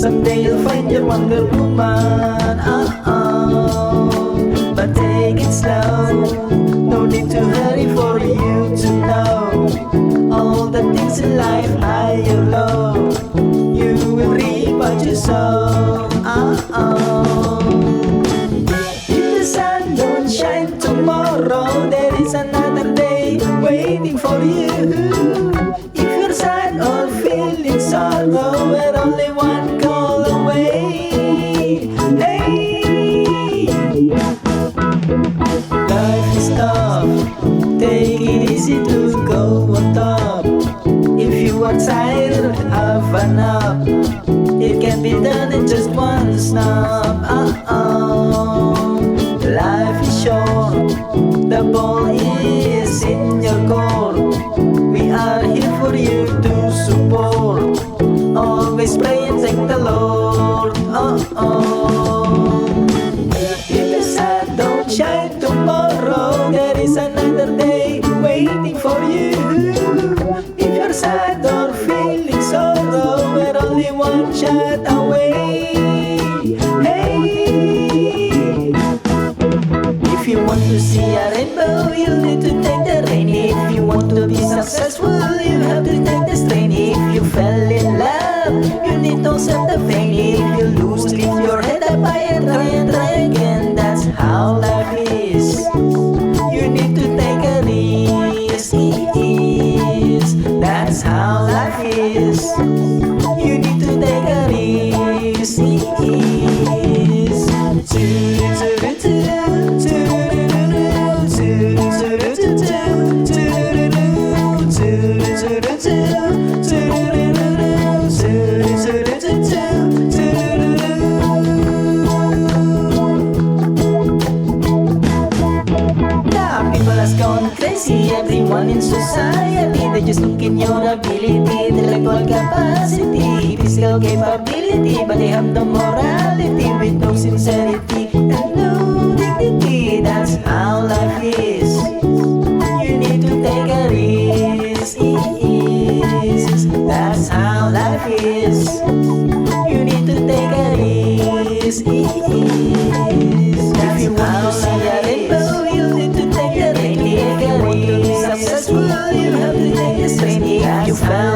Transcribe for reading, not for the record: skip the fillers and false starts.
Someday you'll find your Wonder Woman. But take it slow. No need to hurry for you to know. All the things in life, high or low, you will reap what you sow. If the sun don't shine tomorrow, there is another day waiting for you. If you're sad or feeling sorrow, we're only one call away. Hey, life is tough, take it easy to go on top. If you are tired, have a nap. It can be done in just one snap. Life is short, the ball is in your court. We are here for you to support. Always pray and thank the Lord. If the sun don't shine tomorrow, there is another day waiting for you. If you're sad or feeling sorrow, we're only one shot away. Hey, if you want to see a rainbow, you need to take the rain. If you want to be successful, you have to take the strain. If you fell in love, you need to accept the pain. If you lose, lift your head up high and try again. That's how life is. You need to take a risk. That's how life is. You need to take a risk. People has gone crazy, everyone in society. They just look in your ability, intellectual capacity, physical capability, but they have no morality, with no sincerity and no dignity. That's how life is. You need to take a risk. That's how life is. You need to take a risk. If you want to see a rainbow, you need to take the rain. If you want to be successful, you have to take the strain. If you fell